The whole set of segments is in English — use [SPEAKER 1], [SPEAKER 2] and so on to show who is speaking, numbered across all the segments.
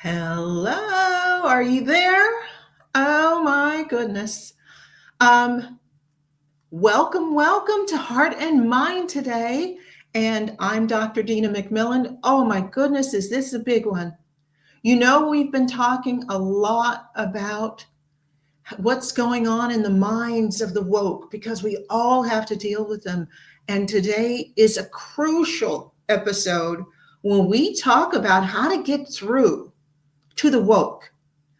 [SPEAKER 1] Hello, are you there? Oh my goodness. Um, welcome to Heart and Mind today. And I'm Dr. Dina McMillan. Oh my goodness, is this a big one? You know, we've been talking a lot about what's going on in the minds of the woke because we all have to deal with them. And today is a crucial episode when we talk about how to get through to the woke,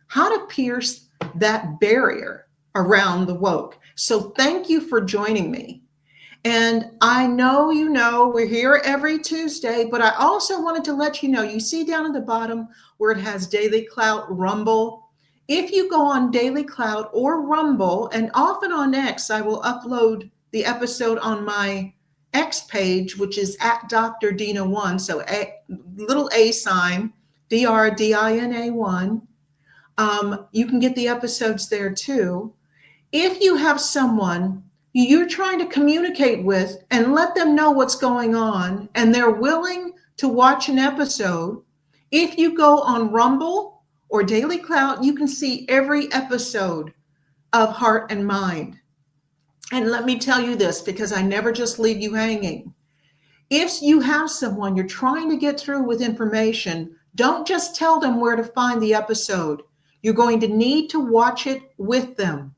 [SPEAKER 1] how to pierce that barrier around the woke. So thank you for joining me. And I know you know we're here every Tuesday, but I also wanted to let you know, you see down at the bottom where it has Daily Clout Rumble. If you go on Daily Clout or Rumble, and often on X, I will upload the episode on my X page, which is at Dr. Dina1. So a little A sign, DRDINA1. You can get the episodes there too. If you have someone you're trying to communicate with and let them know what's going on and they're willing to watch an episode, if you go on Rumble or Daily Clout, you can see every episode of Heart and Mind. And let me tell you this, because I never just leave you hanging. If you have someone you're trying to get through with information, don't just tell them where to find the episode. You're going to need to watch it with them,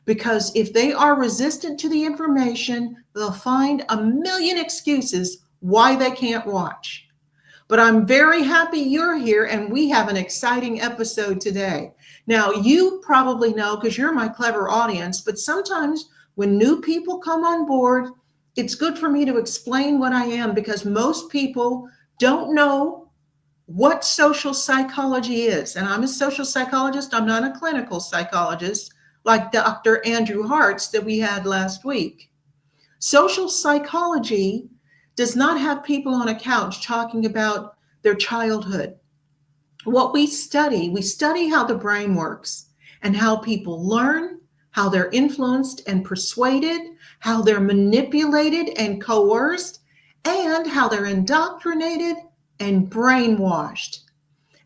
[SPEAKER 1] because if they are resistant to the information, they'll find a million excuses why they can't watch. But I'm very happy you're here and we have an exciting episode today. Now, you probably know because you're my clever audience, but sometimes when new people come on board, it's good for me to explain what I am because most people don't know what social psychology is. And I'm a social psychologist. I'm not a clinical psychologist like Dr. Andrew Hartz that we had last week. Social psychology does not have people on a couch talking about their childhood. What we study how the brain works and how people learn, how they're influenced and persuaded, how they're manipulated and coerced, and how they're indoctrinated and brainwashed.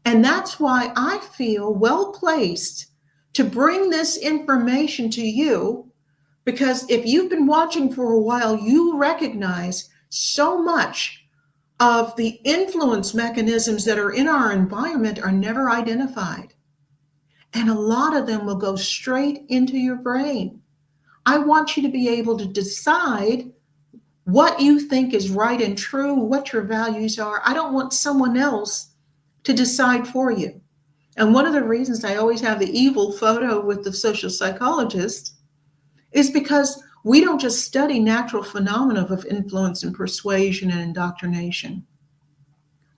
[SPEAKER 1] And that's why I feel well placed to bring this information to you, because if you've been watching for a while, you recognize so much of the influence mechanisms that are in our environment are never identified. And a lot of them will go straight into your brain. I want you to be able to decide what you think is right and true, what your values are. I don't want someone else to decide for you. And one of the reasons I always have the evil photo with the social psychologist is because we don't just study natural phenomena of influence and persuasion and indoctrination.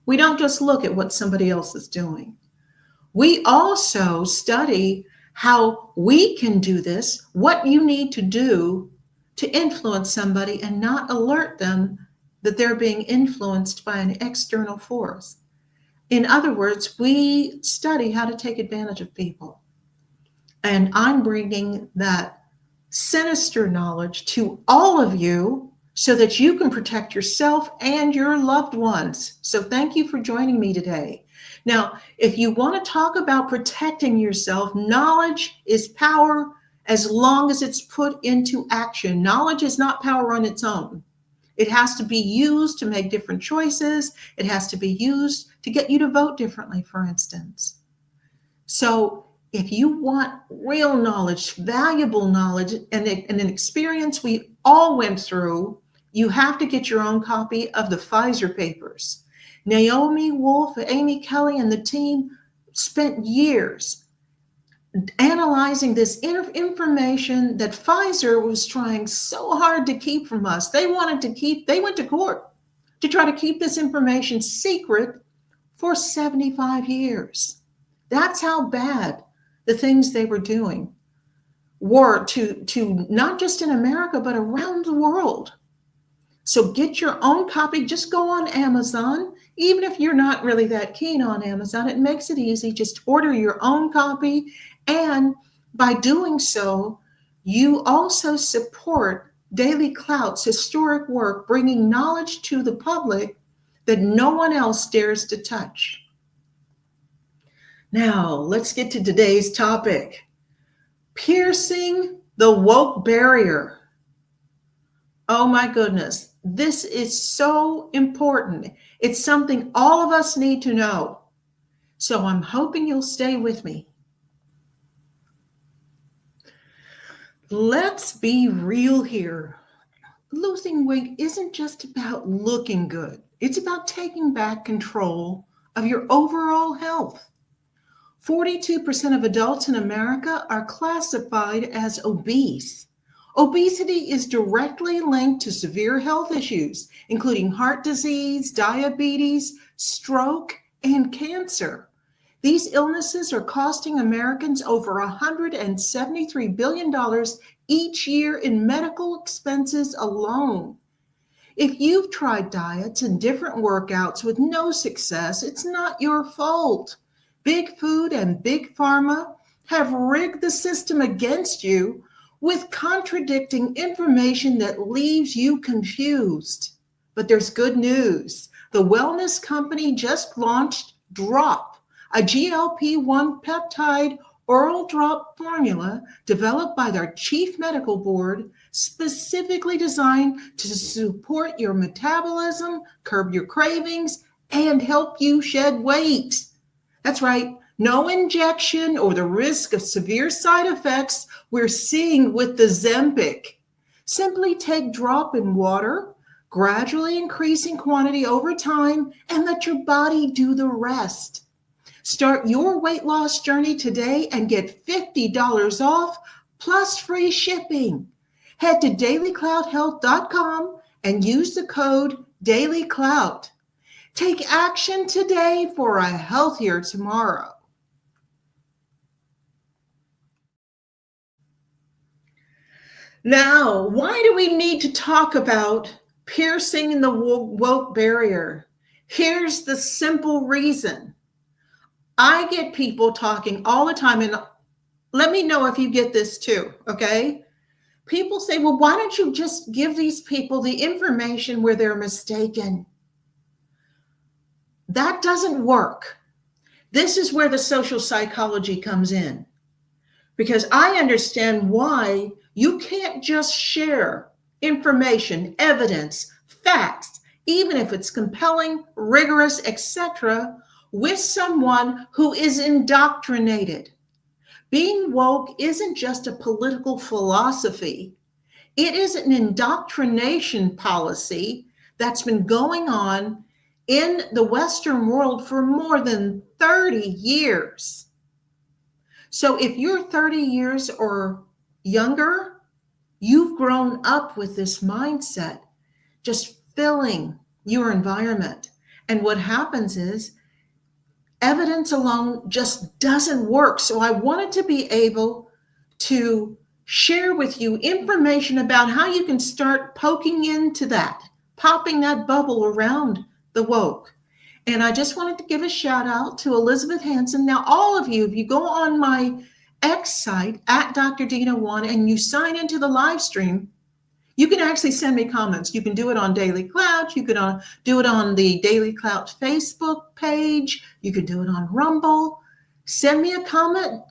[SPEAKER 1] We don't just look at what somebody else is doing. We also study how we can do this, what you need to do to influence somebody and not alert them that they're being influenced by an external force. In other words, we study how to take advantage of people. And I'm bringing that sinister knowledge to all of you so that you can protect yourself and your loved ones. So thank you for joining me today. Now, if you want to talk about protecting yourself, knowledge is power as long as it's put into action. Knowledge is not power on its own. It has to be used to make different choices. It has to be used to get you to vote differently, for instance. So if you want real knowledge, valuable knowledge, and an experience we all went through, you have to get your own copy of the Pfizer papers. Naomi Wolf, Amy Kelly, and the team spent years analyzing this information that Pfizer was trying so hard to keep from us. They went to court to try to keep this information secret for 75 years. That's how bad the things they were doing were to not just in America, but around the world. So get your own copy. Just go on Amazon. Even if you're not really that keen on Amazon, it makes it easy. Just order your own copy. And by doing so, you also support Daily Clout's historic work, bringing knowledge to the public that no one else dares to touch. Now, let's get to today's topic. Piercing the woke barrier. Oh my goodness, this is so important. It's something all of us need to know. So I'm hoping you'll stay with me. Let's be real here. Losing weight isn't just about looking good. It's about taking back control of your overall health. 42% of adults in America are classified as obese. Obesity is directly linked to severe health issues, including heart disease, diabetes, stroke, and cancer. These illnesses are costing Americans over $173 billion each year in medical expenses alone. If you've tried diets and different workouts with no success, it's not your fault. Big food and big pharma have rigged the system against you with contradicting information that leaves you confused. But there's good news. The wellness company just launched Drop, a GLP-1 peptide oral drop formula developed by their chief medical board, specifically designed to support your metabolism, curb your cravings, and help you shed weight. That's right, no injection or the risk of severe side effects we're seeing with the Ozempic. Simply take Drop in water, gradually increasing quantity over time, and let your body do the rest. Start your weight loss journey today and get $50 off plus free shipping. Head to dailycloudhealth.com and use the code DailyCloud. Take action today for a healthier tomorrow. Now, why do we need to talk about piercing the woke barrier? Here's the simple reason. I get people talking all the time, and let me know if you get this too, okay? People say, well, why don't you just give these people the information where they're mistaken? That doesn't work. This is where the social psychology comes in, because I understand why you can't just share information, evidence, facts, even if it's compelling, rigorous, etc., with someone who is indoctrinated. Being woke isn't just a political philosophy. It is an indoctrination policy that's been going on in the Western world for more than 30 years. So if you're 30 years or younger, you've grown up with this mindset, just filling your environment. And what happens is evidence alone just doesn't work. So I wanted to be able to share with you information about how you can start poking into that, popping that bubble around the woke. And I just wanted to give a shout out to Elizabeth Hanson. Now, all of you, if you go on my X site at Dr. Dina 1 and you sign into the live stream, you can actually send me comments. You can do it on Daily Cloud. You can do it on the Daily Cloud Facebook page. You can do it on Rumble. Send me a comment.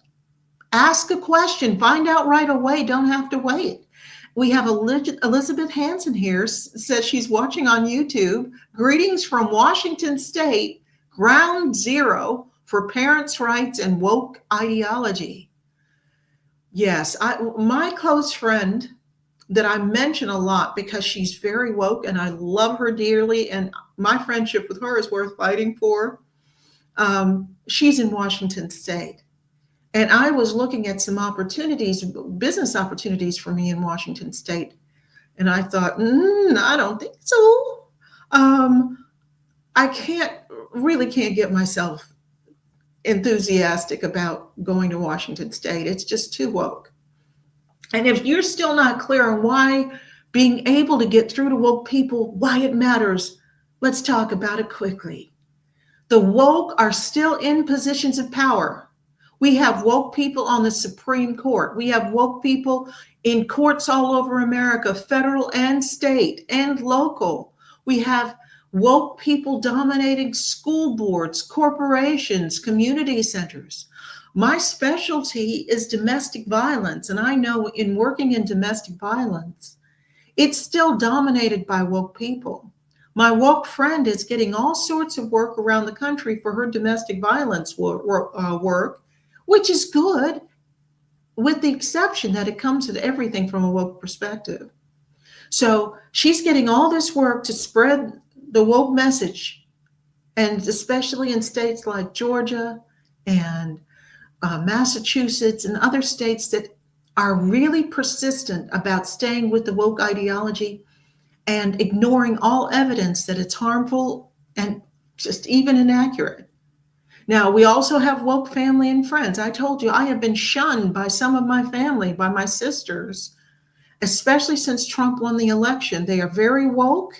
[SPEAKER 1] Ask a question. Find out right away. Don't have to wait. We have Elizabeth Hanson here, says she's watching on YouTube. Greetings from Washington State, ground zero for parents' rights and woke ideology. Yes, my close friend that I mention a lot because she's very woke and I love her dearly, and my friendship with her is worth fighting for. She's in Washington State. And I was looking at some opportunities, business opportunities for me in Washington State. And I thought, I don't think so. I really can't get myself enthusiastic about going to Washington State. It's just too woke. And if you're still not clear on why being able to get through to woke people, why it matters, let's talk about it quickly. The woke are still in positions of power. We have woke people on the Supreme Court. We have woke people in courts all over America, federal and state and local. We have woke people dominating school boards, corporations, community centers. My specialty is domestic violence, and I know in working in domestic violence, it's still dominated by woke people. My woke friend is getting all sorts of work around the country for her domestic violence work, which is good, with the exception that it comes with everything from a woke perspective. So she's getting all this work to spread the woke message, and especially in states like Georgia and Massachusetts and other states that are really persistent about staying with the woke ideology and ignoring all evidence that it's harmful and just even inaccurate. Now, we also have woke family and friends. I told you I have been shunned by some of my family, by my sisters, especially since Trump won the election. They are very woke.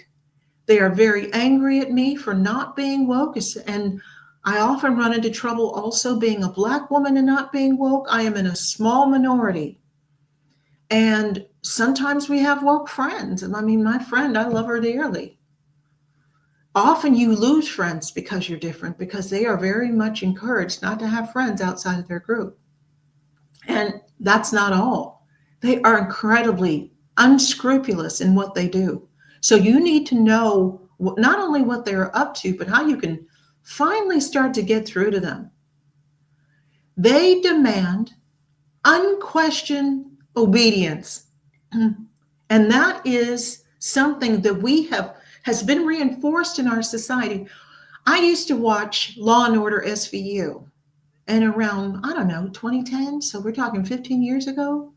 [SPEAKER 1] They are very angry at me for not being woke. And I often run into trouble also being a Black woman and not being woke. I am in a small minority. And sometimes we have woke friends. And I mean, my friend, I love her dearly. Often you lose friends because you're different, because they are very much encouraged not to have friends outside of their group. And that's not all. They are incredibly unscrupulous in what they do. So you need to know not only what they're up to, but how you can finally start to get through to them. They demand unquestioned obedience. And that is something that has been reinforced in our society. I used to watch Law and Order SVU, and around, I don't know, 2010, so we're talking 15 years ago,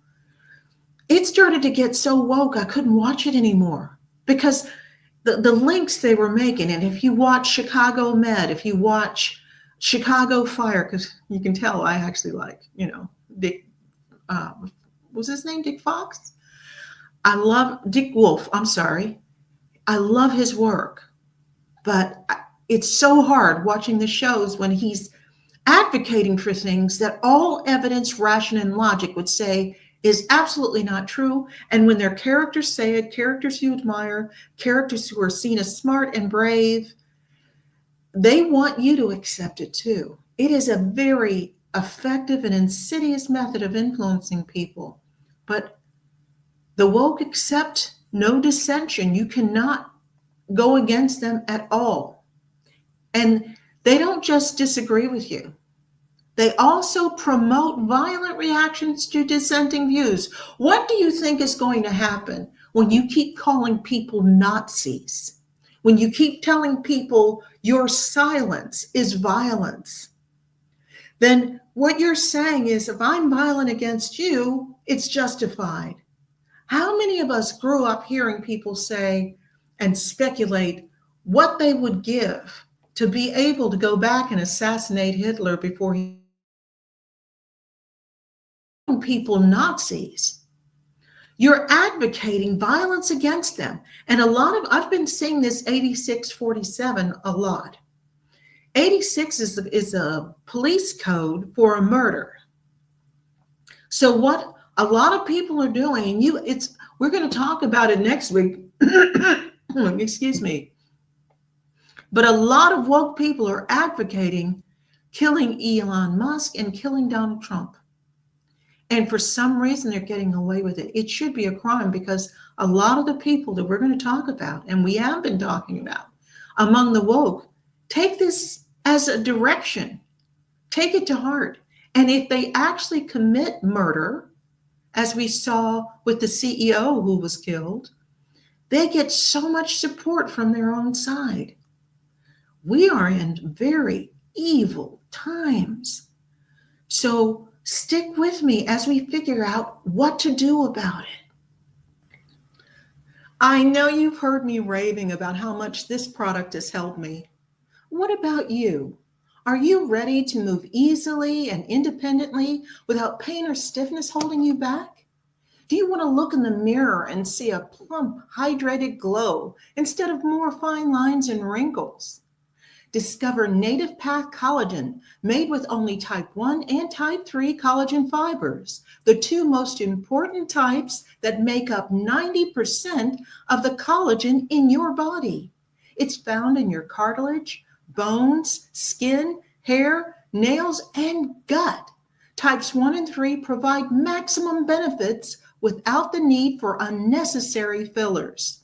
[SPEAKER 1] it started to get so woke I couldn't watch it anymore because the links they were making. And if you watch Chicago Med, if you watch Chicago Fire, because you can tell I actually like, Dick, was his name Dick Fox? I love Dick Wolf, I'm sorry. I love his work, but it's so hard watching the shows when he's advocating for things that all evidence, ration, and logic would say is absolutely not true. And when their characters say it, characters you admire, characters who are seen as smart and brave, they want you to accept it too. It is a very effective and insidious method of influencing people. But the woke accept no dissension. You cannot go against them at all. And they don't just disagree with you. They also promote violent reactions to dissenting views. What do you think is going to happen when you keep calling people Nazis? When you keep telling people your silence is violence? Then what you're saying is, if I'm violent against you, it's justified. How many of us grew up hearing people say and speculate what they would give to be able to go back and assassinate Hitler before he people Nazis? You're advocating violence against them. And I've been seeing this 8647 a lot. 86 is a police code for a murder. So what a lot of people are doing, we're going to talk about it next week. Excuse me. But a lot of woke people are advocating killing Elon Musk and killing Donald Trump. And for some reason, they're getting away with it. It should be a crime, because a lot of the people that we're going to talk about, and we have been talking about among the woke, take this as a direction. Take it to heart. And if they actually commit murder, as we saw with the CEO who was killed, they get so much support from their own side. We are in very evil times. So stick with me as we figure out what to do about it. I know you've heard me raving about how much this product has helped me. What about you? Are you ready to move easily and independently without pain or stiffness holding you back? Do you want to look in the mirror and see a plump, hydrated glow instead of more fine lines and wrinkles? Discover Native Path Collagen, made with only type 1 and type 3 collagen fibers, the two most important types that make up 90% of the collagen in your body. It's found in your cartilage, bones, skin, hair, nails, and gut. Types 1 and 3 provide maximum benefits without the need for unnecessary fillers.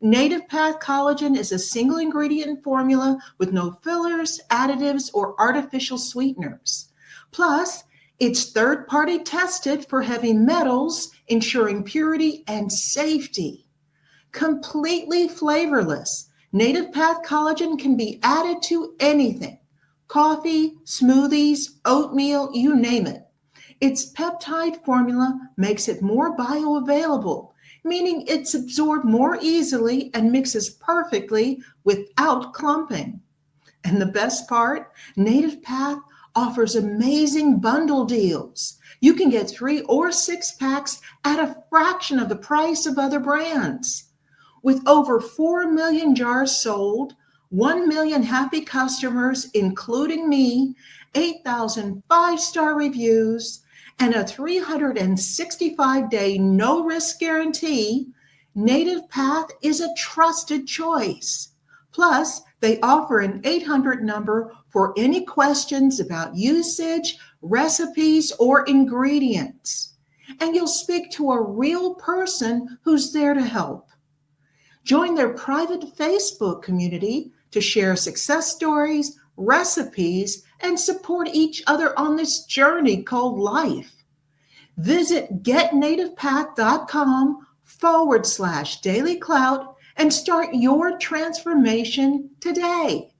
[SPEAKER 1] Native Path Collagen is a single ingredient formula with no fillers, additives, or artificial sweeteners. Plus, it's third-party tested for heavy metals, ensuring purity and safety. Completely flavorless, Native Path Collagen can be added to anything: coffee, smoothies, oatmeal, you name it. Its peptide formula makes it more bioavailable, meaning it's absorbed more easily and mixes perfectly without clumping. And the best part, Native Path offers amazing bundle deals. You can get 3 or 6 packs at a fraction of the price of other brands. With over 4 million jars sold, 1 million happy customers, including me, 8,000 5-star reviews, and a 365-day no-risk guarantee, Native Path is a trusted choice. Plus, they offer an 800 number for any questions about usage, recipes, or ingredients. And you'll speak to a real person who's there to help. Join their private Facebook community to share success stories, recipes, and support each other on this journey called life. Visit getnativepath.com/dailyclout and start your transformation today.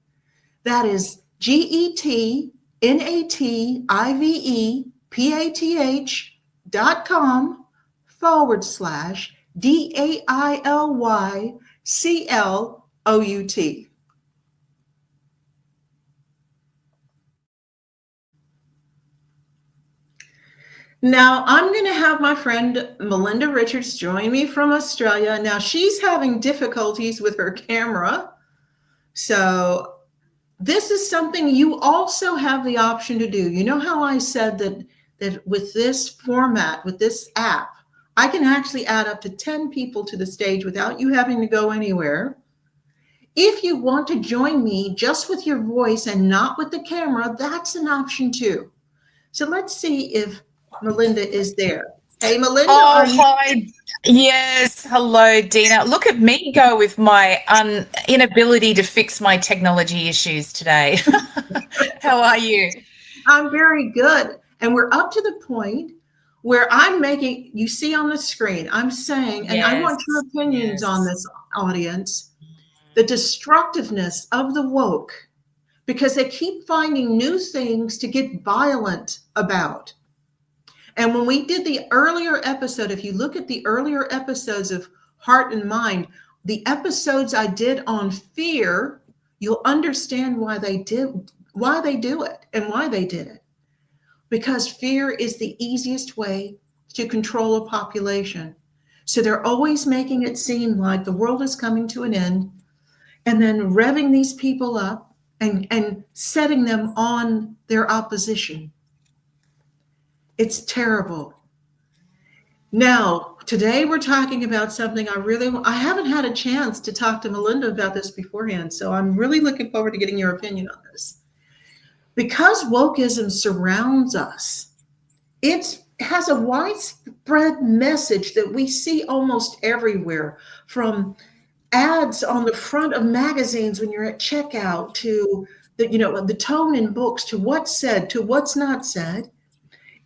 [SPEAKER 1] That is getnativepath.com/DAILYCLOUT. Now, I'm going to have my friend Melinda Richards join me from Australia. Now, she's having difficulties with her camera. So this is something you also have the option to do. You know how I said that with this format, with this app, I can actually add up to 10 people to the stage without you having to go anywhere. If you want to join me just with your voice and not with the camera, that's an option too. So let's see if Melinda is there. Hey, Melinda.
[SPEAKER 2] Oh, hi. Yes. Hello, Dina. Look at me go with my inability to fix my technology issues today. How are you?
[SPEAKER 1] I'm very good. And we're up to the point where I'm making, you see on the screen, I'm saying, and I want your opinions on this, audience, the destructiveness of the woke, because they keep finding new things to get violent about. And when we did the earlier episode, if you look at the earlier episodes of Heart and Mind, the episodes I did on fear, you'll understand why they do it and why they did it. Because fear is the easiest way to control a population. So they're always making it seem like the world is coming to an end, and then revving these people up and setting them on their opposition. It's terrible. Now, today we're talking about something I haven't had a chance to talk to Melinda about this beforehand, so I'm really looking forward to getting your opinion on this. Because wokeism surrounds us, it has a widespread message that we see almost everywhere, from ads on the front of magazines when you're at checkout to the tone in books, to what's said, to what's not said.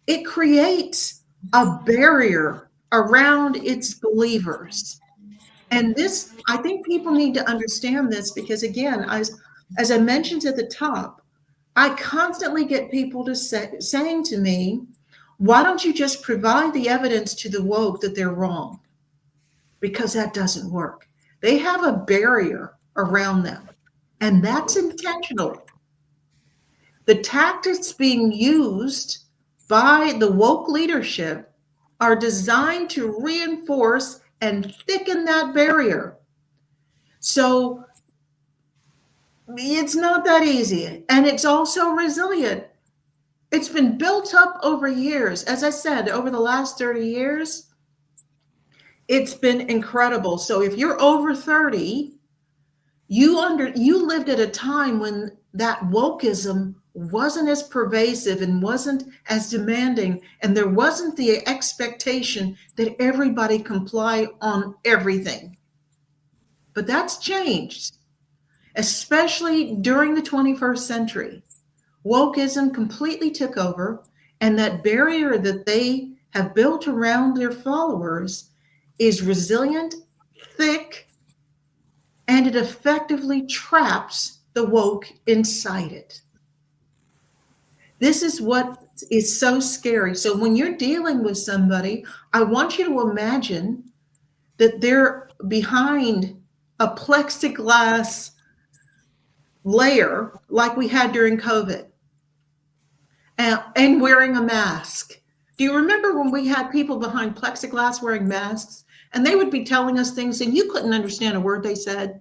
[SPEAKER 1] It creates a barrier around its believers. And this, I think people need to understand this, because again, as I mentioned at the top, I constantly get people saying to me, why don't you just provide the evidence to the woke that they're wrong? Because that doesn't work. They have a barrier around them, and that's intentional. The tactics being used by the woke leadership are designed to reinforce and thicken that barrier. So it's not that easy. And it's also resilient. It's been built up over years. As I said, over the last 30 years, it's been incredible. So if you're over 30, You lived at a time when that wokeism wasn't as pervasive and wasn't as demanding, and there wasn't the expectation that everybody comply on everything. But that's changed, especially during the 21st century. Wokeism completely took over, and that barrier that they have built around their followers is resilient, thick, and it effectively traps the woke inside it. This is what is so scary. So when you're dealing with somebody, I want you to imagine that they're behind a plexiglass layer like we had during COVID, and wearing a mask. Do you remember when we had people behind plexiglass wearing masks and they would be telling us things and you couldn't understand a word they said?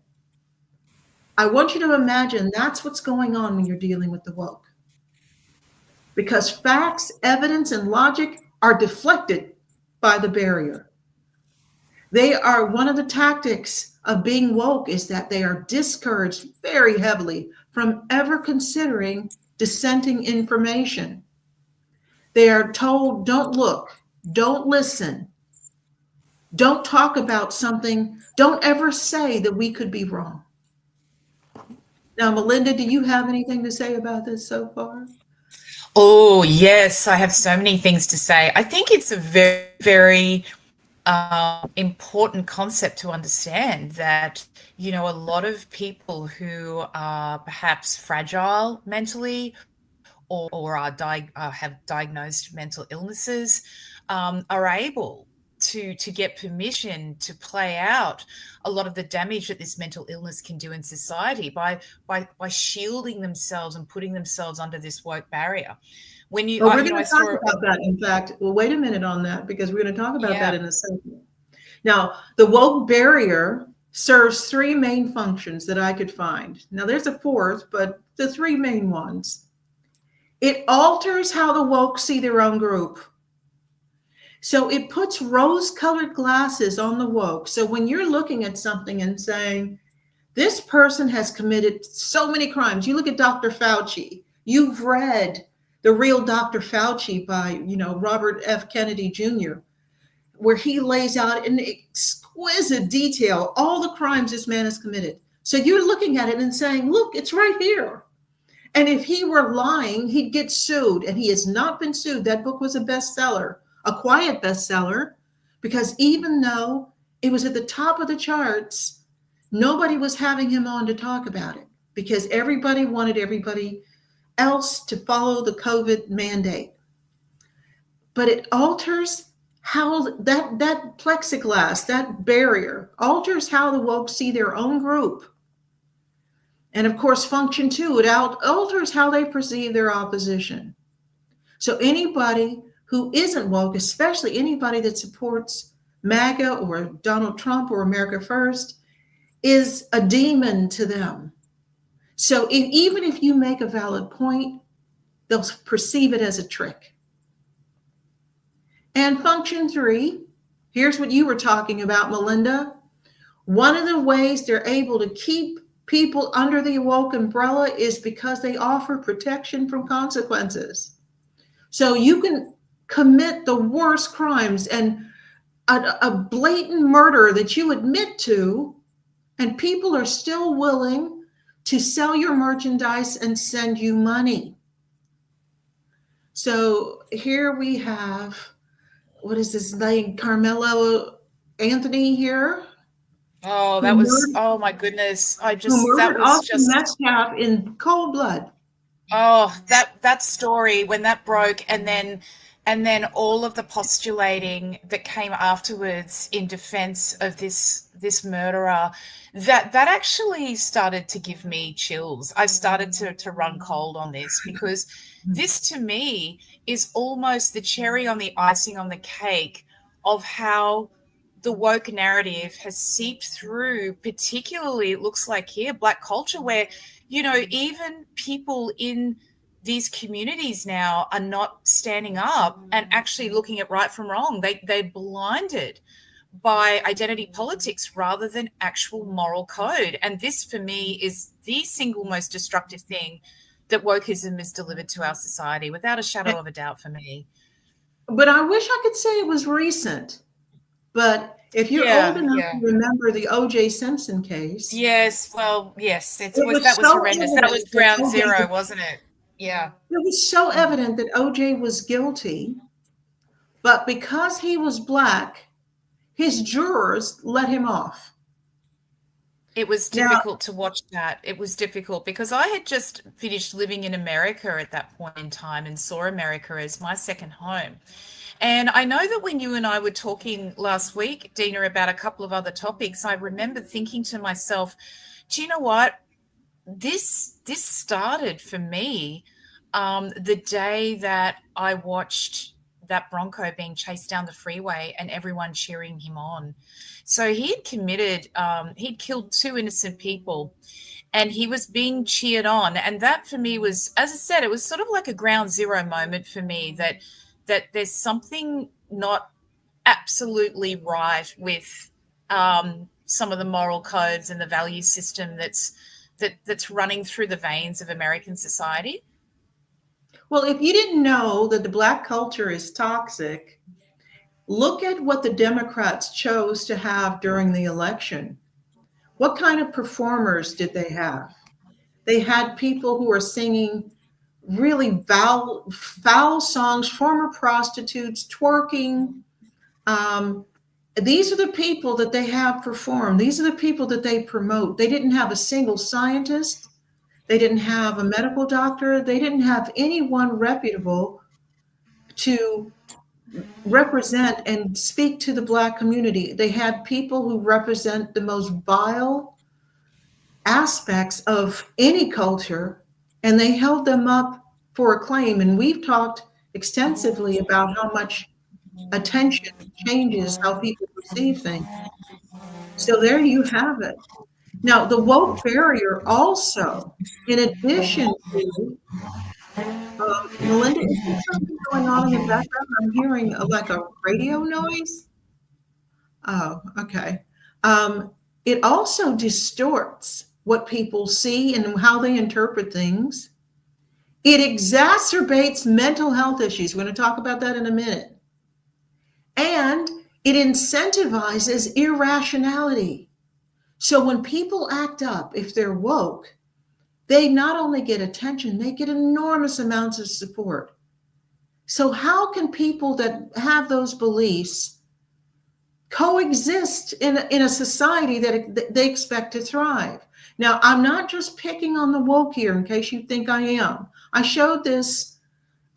[SPEAKER 1] I want you to imagine that's what's going on when you're dealing with the woke. Because facts, evidence, and logic are deflected by the barrier. They are one of the tactics of being woke is that they are discouraged very heavily from ever considering dissenting information. They are told, don't look, don't listen, don't talk about something, don't ever say that we could be wrong. Now, Melinda, do you have anything to say about this so far?
[SPEAKER 2] Oh, yes, I have so many things to say. I think it's a very, very important concept to understand that, you know, a lot of people who are perhaps fragile mentally or have diagnosed mental illnesses are able to get permission to play out a lot of the damage that this mental illness can do in society by shielding themselves and putting themselves under this woke barrier. When you,
[SPEAKER 1] Well, we're
[SPEAKER 2] you know,
[SPEAKER 1] going
[SPEAKER 2] I
[SPEAKER 1] to talk
[SPEAKER 2] saw
[SPEAKER 1] about that. In fact, well, wait a minute on that because we're going to talk about that
[SPEAKER 2] yeah.
[SPEAKER 1] in a second. Now, the woke barrier serves three main functions that I could find. Now, there's a fourth, but the three main ones. It alters how the woke see their own group. So it puts rose-colored glasses on the woke. So when you're looking at something and saying, this person has committed so many crimes, you look at Dr. Fauci, you've read The Real Dr. Fauci by, Robert F. Kennedy Jr., where he lays out in exquisite detail all the crimes this man has committed. So you're looking at it and saying, look, it's right here. And if he were lying, he'd get sued. And he has not been sued. That book was a bestseller, a quiet bestseller, because even though it was at the top of the charts, nobody was having him on to talk about it because everybody wanted everybody else to follow the COVID mandate. But it alters how that plexiglass, that barrier, alters how the woke see their own group. And of course, function two, it alters how they perceive their opposition. So anybody who isn't woke, especially anybody that supports MAGA or Donald Trump or America First, is a demon to them. So even if you make a valid point, they'll perceive it as a trick. And function three, here's what you were talking about, Melinda. One of the ways they're able to keep people under the woke umbrella is because they offer protection from consequences. So you can commit the worst crimes and a blatant murder that you admit to, and people are still willing to sell your merchandise and send you money. So here we have, what is his name? Carmelo Anthony here.
[SPEAKER 2] Oh, that was, oh my goodness.
[SPEAKER 1] Who
[SPEAKER 2] That
[SPEAKER 1] murdered
[SPEAKER 2] was
[SPEAKER 1] Austin
[SPEAKER 2] just,
[SPEAKER 1] Metcalf in cold blood.
[SPEAKER 2] oh, that story when that broke and then all of the postulating that came afterwards in defense of this murderer, that actually started to give me chills. I started to run cold on this because this to me is almost the cherry on the icing on the cake of how the woke narrative has seeped through, particularly it looks like here, Black culture, where, you know, even people in these communities now are not standing up and actually looking at right from wrong. They're blinded by identity politics rather than actual moral code. And this, for me, is the single most destructive thing that wokeism has delivered to our society, without a shadow of a doubt, for me.
[SPEAKER 1] But I wish I could say it was recent. But if you're old
[SPEAKER 2] Yeah,
[SPEAKER 1] enough to
[SPEAKER 2] yeah.
[SPEAKER 1] remember the O.J. Simpson case,
[SPEAKER 2] Yes, well, yes,
[SPEAKER 1] it was
[SPEAKER 2] that was
[SPEAKER 1] so
[SPEAKER 2] horrendous. That was
[SPEAKER 1] evident that
[SPEAKER 2] ground
[SPEAKER 1] O.J.
[SPEAKER 2] zero, wasn't it? Yeah.
[SPEAKER 1] It was so evident that O.J. was guilty, but because he was black, his jurors let him off.
[SPEAKER 2] It was
[SPEAKER 1] Now,
[SPEAKER 2] difficult to watch that. It was difficult because I had just finished living in America at that point in time and saw America as my second home. And I know that when you and I were talking last week, Dina, about a couple of other topics, I remember thinking to myself, do you know what? This started for me the day that I watched that Bronco being chased down the freeway and everyone cheering him on. So he had committed, he'd killed two innocent people and he was being cheered on. And that for me was, as I said, it was sort of like a ground zero moment for me that there's something not absolutely right with some of the moral codes and the value system that's running through the veins of American society.
[SPEAKER 1] well, if you didn't know that the black culture is toxic, look at what the Democrats chose to have during the election. What kind of performers did they have? They had people who are singing really foul songs, former prostitutes, twerking. Um, these are the people that they have perform. These are the people that they promote. They didn't have a single scientist. They didn't have a medical doctor. They didn't have anyone reputable to represent and speak to the Black community. They had people who represent the most vile aspects of any culture, and they held them up for acclaim. And we've talked extensively about how much attention changes how people perceive things. So there you have it. Now, the woke barrier also, in addition to, Melinda, is there something going on in the background? I'm hearing like a radio noise. Oh, okay. It also distorts what people see and how they interpret things. It exacerbates mental health issues. We're going to talk about that in a minute. And it incentivizes irrationality. So when people act up, if they're woke, they not only get attention, they get enormous amounts of support. So how can people that have those beliefs coexist in a society that they expect to thrive? Now, I'm not just picking on the woke here in case you think I am. I showed this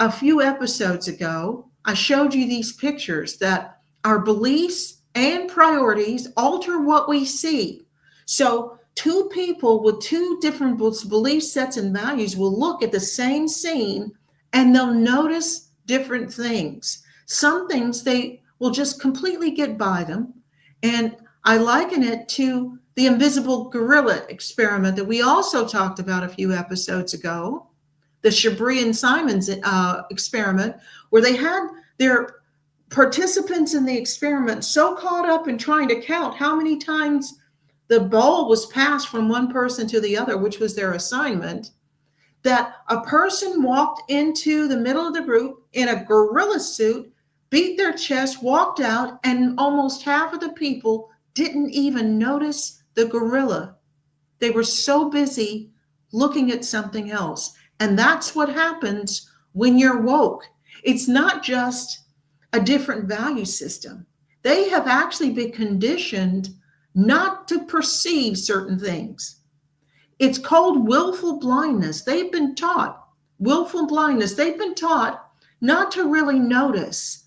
[SPEAKER 1] a few episodes ago. I showed you these pictures that our beliefs and priorities alter what we see. So two people with two different belief sets and values will look at the same scene and they'll notice different things. Some things they will just completely get by them. And I liken it to the invisible gorilla experiment that we also talked about a few episodes ago, the Chabris and Simons experiment, where they had their participants in the experiment so caught up in trying to count how many times the ball was passed from one person to the other, which was their assignment, that a person walked into the middle of the group in a gorilla suit, beat their chest, walked out, and almost half of the people didn't even notice the gorilla. They were so busy looking at something else. And that's what happens when you're woke. It's not just a different value system. They have actually been conditioned not to perceive certain things. It's called willful blindness. They've been taught willful blindness. They've been taught not to really notice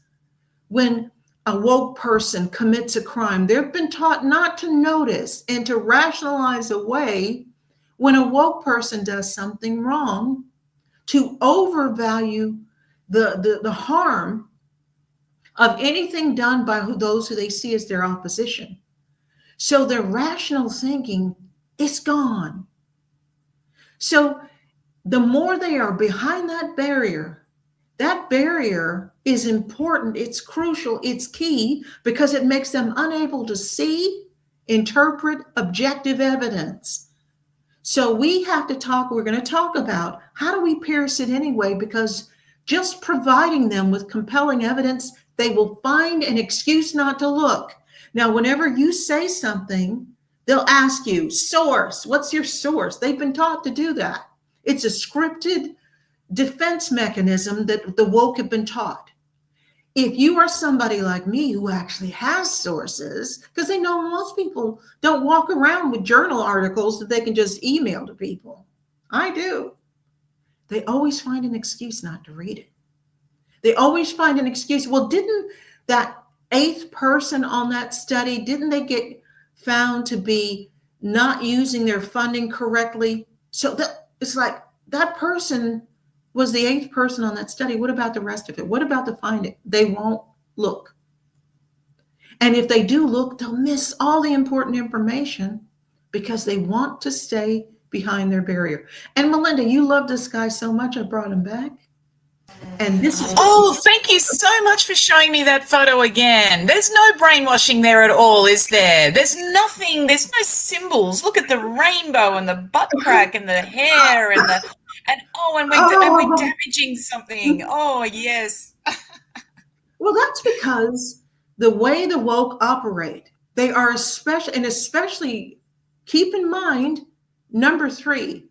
[SPEAKER 1] when a woke person commits a crime. They've been taught not to notice and to rationalize away when a woke person does something wrong, to overvalue the harm of anything done by those who they see as their opposition. So their rational thinking is gone. So the more they are behind that barrier, That barrier is important, it's crucial, it's key because it makes them unable to see, interpret objective evidence. So we have to talk, we're going to talk about how do we pierce it anyway, because just providing them with compelling evidence, they will find an excuse not to look. Now, whenever you say something, they'll ask you, source, what's your source? They've been taught to do that. It's a scripted defense mechanism that the woke have been taught. If you are somebody like me who actually has sources, because they know most people don't walk around with journal articles that they can just email to people. I do. They always find an excuse not to read it. They always find an excuse. Well, didn't that eighth person on that study, didn't they get found to be not using their funding correctly? So that it's like that person was the eighth person on that study. What about the rest of it? What about the finding? They won't look. And if they do look, they'll miss all the important information because they want to stay behind their barrier. And Melinda, you love this guy so much, I brought him back. And this is
[SPEAKER 2] thank you so much for showing me that photo again. There's no brainwashing there at all, is there? There's nothing, there's no symbols. Look at the rainbow and the butt crack and the hair and we're damaging something. Oh, yes.
[SPEAKER 1] Well, that's because the way the woke operate, they are especially keep in mind, number 3,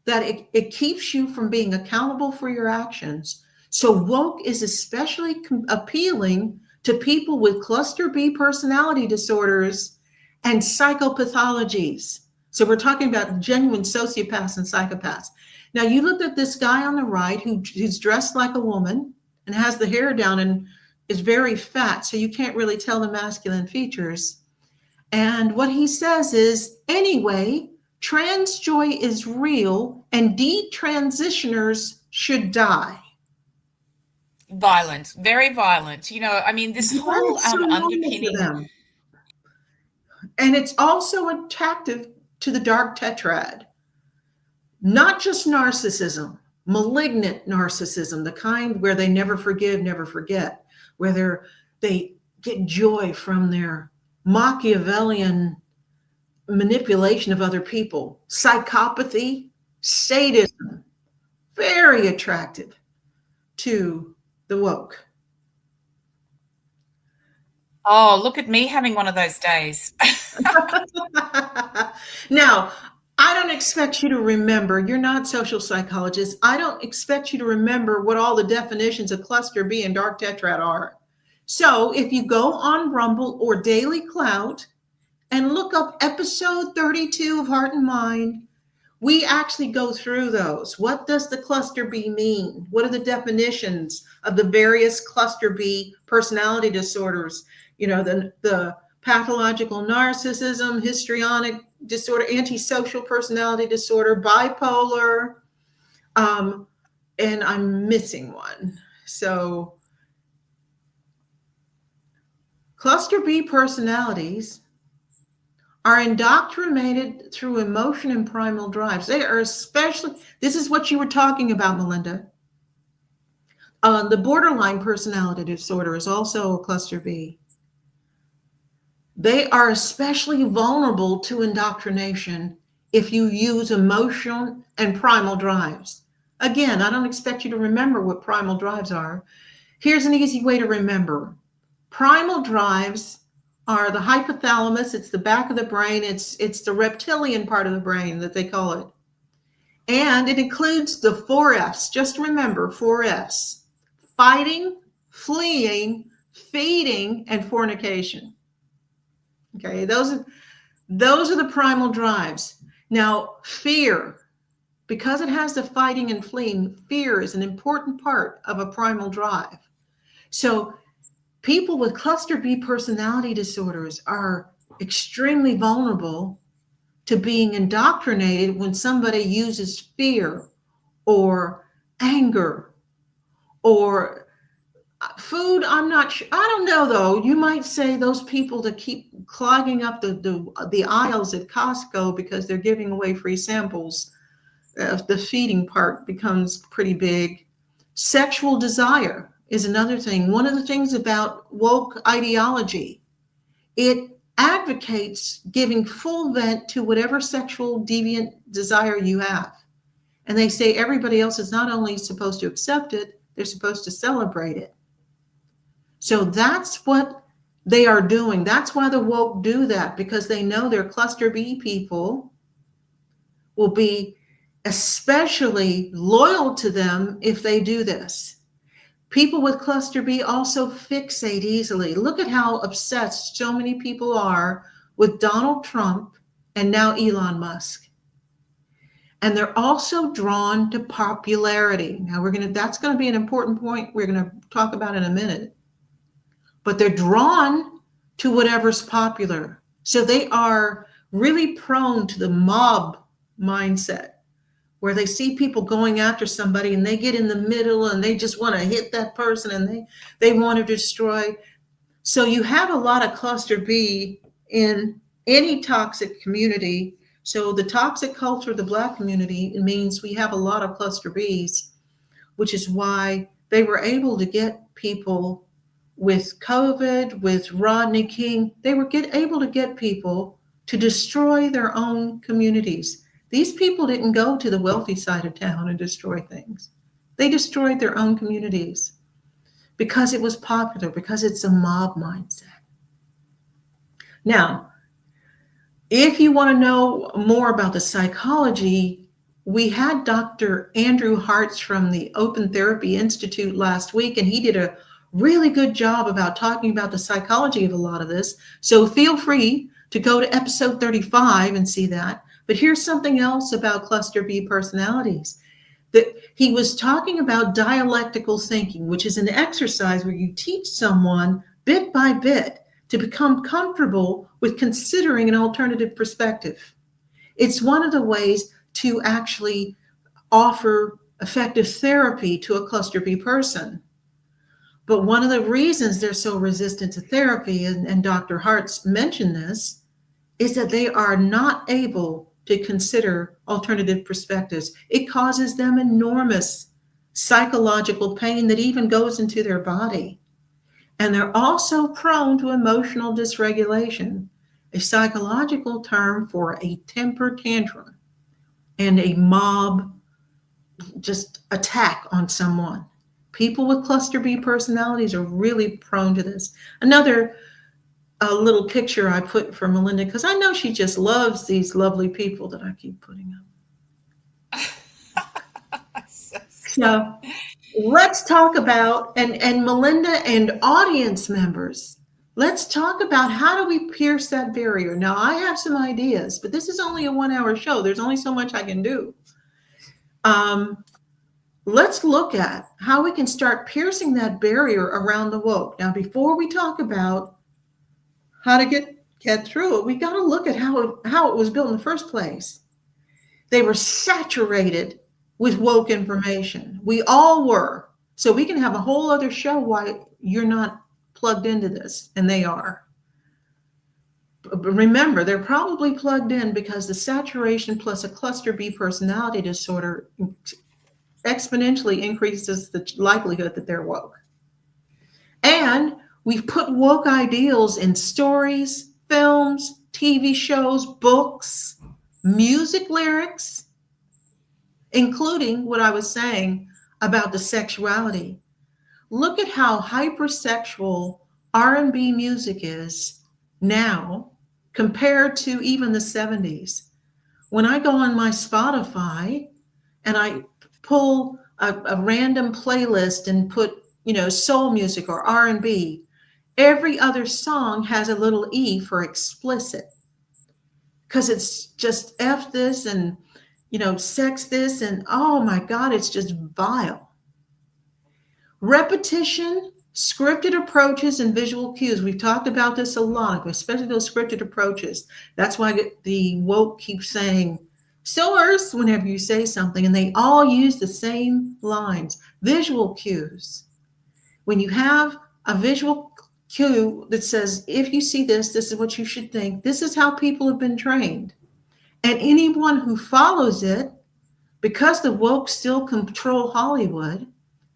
[SPEAKER 1] that it keeps you from being accountable for your actions. So woke is especially appealing to people with cluster B personality disorders and psychopathologies. So we're talking about genuine sociopaths and psychopaths. Now you look at this guy on the right who's dressed like a woman and has the hair down and is very fat, so you can't really tell the masculine features. And what he says is, anyway, trans joy is real and detransitioners should die.
[SPEAKER 2] Violent, very violent. You know, I mean, this whole underpinning.
[SPEAKER 1] And it's also attractive to the dark tetrad. Not just narcissism, malignant narcissism, the kind where they never forgive, never forget, where they get joy from their Machiavellian manipulation of other people. Psychopathy, sadism, very attractive to the woke.
[SPEAKER 2] Oh, look at me having one of those days.
[SPEAKER 1] Now, I don't expect you to remember, you're not social psychologists. I don't expect you to remember what all the definitions of cluster B and dark tetrad are. So if you go on Rumble or Daily Clout and look up episode 32 of Heart and Mind, we actually go through those. What does the cluster B mean? What are the definitions of the various cluster B personality disorders? You know, the pathological narcissism, histrionic disorder, antisocial personality disorder, bipolar, and I'm missing one. So cluster B personalities are indoctrinated through emotion and primal drives. They are especially, this is what you were talking about, Melinda. The borderline personality disorder is also a cluster B. They are especially vulnerable to indoctrination if you use emotion and primal drives. Again, I don't expect you to remember what primal drives are. Here's an easy way to remember. Primal drives are the hypothalamus, it's the back of the brain, it's the reptilian part of the brain that they call it. And it includes the 4 F's. Just remember 4 F's: fighting, fleeing, feeding, and fornication. Okay, those are the primal drives. Now, fear, because it has the fighting and fleeing, fear is an important part of a primal drive. So people with cluster B personality disorders are extremely vulnerable to being indoctrinated when somebody uses fear or anger or food. I'm not sure. I don't know, though. You might say those people that keep clogging up the aisles at Costco because they're giving away free samples, the feeding part becomes pretty big. Sexual desire is another thing. One of the things about woke ideology, it advocates giving full vent to whatever sexual deviant desire you have. And they say everybody else is not only supposed to accept it, they're supposed to celebrate it. So that's what they are doing. That's why the woke do that, because they know their cluster B people will be especially loyal to them if they do this. People with cluster B also fixate easily. Look at how obsessed so many people are with Donald Trump and now Elon Musk. And they're also drawn to popularity. Now that's going to be an important point we're going to talk about in a minute. But they're drawn to whatever's popular. So they are really prone to the mob mindset, where they see people going after somebody and they get in the middle and they just want to hit that person and they want to destroy. So you have a lot of cluster B in any toxic community. So the toxic culture of the Black community, it means we have a lot of cluster Bs, which is why they were able to get people with COVID, with Rodney King. They were able to get people to destroy their own communities. These people didn't go to the wealthy side of town and destroy things. They destroyed their own communities because it was popular, because it's a mob mindset. Now, if you want to know more about the psychology, we had Dr. Andrew Hartz from the Open Therapy Institute last week, and he did a really good job about talking about the psychology of a lot of this. So feel free to go to episode 35 and see that. But here's something else about cluster B personalities. That he was talking about dialectical thinking, which is an exercise where you teach someone bit by bit to become comfortable with considering an alternative perspective. It's one of the ways to actually offer effective therapy to a cluster B person. But one of the reasons they're so resistant to therapy, and Dr. Hartz mentioned this, is that they are not able to consider alternative perspectives. It causes them enormous psychological pain that even goes into their body. And they're also prone to emotional dysregulation, a psychological term for a temper tantrum and a mob just attack on someone. People with cluster B personalities are really prone to this. Another little picture I put for Melinda, because I know she just loves these lovely people that I keep putting up. So let's talk about, and Melinda and audience members, let's talk about how do we pierce that barrier. Now, I have some ideas, but this is only a 1-hour show. There's only so much I can do. Let's look at how we can start piercing that barrier around the woke. Now, before we talk about how to get through it, we got to look at how it was built in the first place. They were saturated with woke information. We all were. So we can have a whole other show why you're not plugged into this, and they are. But remember, they're probably plugged in because the saturation plus a cluster B personality disorder exponentially increases the likelihood that they're woke. And we've put woke ideals in stories, films, TV shows, books, music lyrics, including what I was saying about the sexuality. Look at how hypersexual R&B music is now compared to even the 70s. When I go on my Spotify and I pull a random playlist and put, soul music or R&B, every other song has a little E for explicit, because it's just F this and, sex this, and oh my God, it's just vile. Repetition, scripted approaches, and visual cues. We've talked about this a lot, especially those scripted approaches. That's why the woke keeps saying source whenever you say something, and they all use the same lines. Visual cues. When you have a visual cue that says, if you see this, this is what you should think. This is how people have been trained. And anyone who follows it, because the woke still control Hollywood,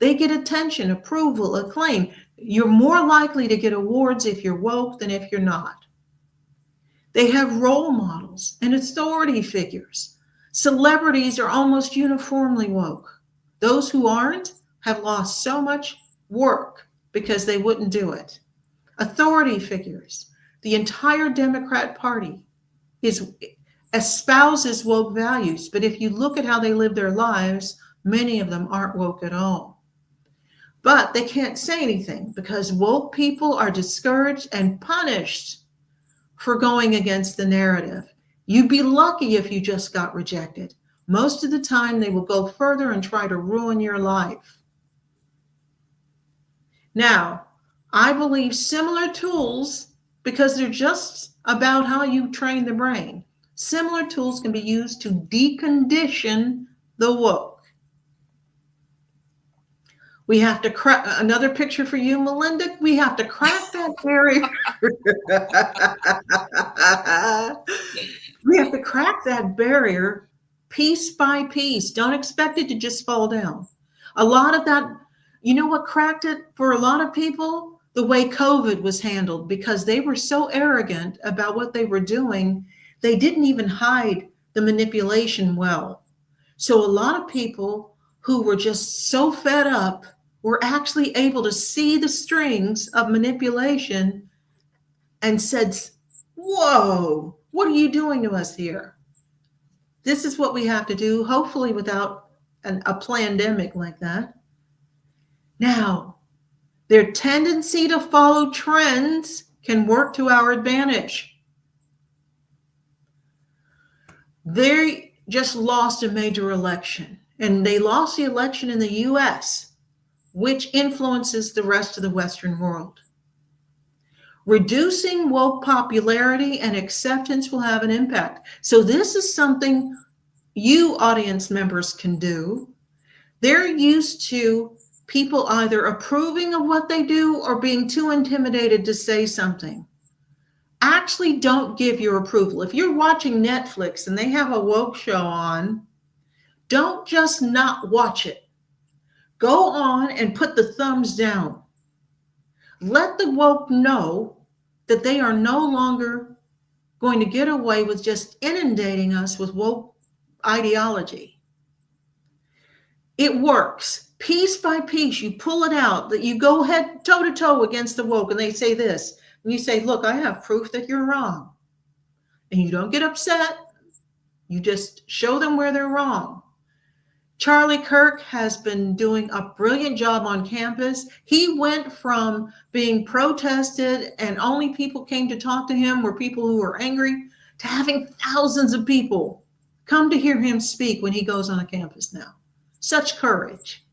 [SPEAKER 1] They get attention, approval, acclaim. You're more likely to get awards if you're woke than if you're not. They have role models and authority figures. Celebrities are almost uniformly woke. Those who aren't have lost so much work because they wouldn't do it. Authority figures. The entire Democrat Party espouses woke values, but if you look at how they live their lives, many of them aren't woke at all. But they can't say anything because woke people are discouraged and punished for going against the narrative. You'd be lucky if you just got rejected. Most of the time, they will go further and try to ruin your life. Now, I believe similar tools, because they're just about how you train the brain, similar tools can be used to decondition the woke. We have to crack, another picture for you, Melinda. We have to crack that barrier. We have to crack that barrier piece by piece. Don't expect it to just fall down. A lot of that, you know what cracked it for a lot of people? The way COVID was handled, because they were so arrogant about what they were doing, they didn't even hide the manipulation well. So a lot of people who were just so fed up were actually able to see the strings of manipulation and said, whoa, what are you doing to us here? This is what we have to do, hopefully without a pandemic like that. Now, their tendency to follow trends can work to our advantage. They just lost a major election, and they lost the election in the US, which influences the rest of the Western world. Reducing woke popularity and acceptance will have an impact. So this is something you audience members can do. They're used to people either approving of what they do or being too intimidated to say something. Actually, don't give your approval. If you're watching Netflix and they have a woke show on, don't just not watch it. Go on and put the thumbs down. Let the woke know that they are no longer going to get away with just inundating us with woke ideology. It works. Piece by piece, you pull it out, that you go head toe to toe against the woke, and they say this, and you say, look, I have proof that you're wrong. And you don't get upset. You just show them where they're wrong. Charlie Kirk has been doing a brilliant job on campus. He went from being protested and only people came to talk to him were people who were angry, to having thousands of people come to hear him speak when he goes on a campus now. Such courage.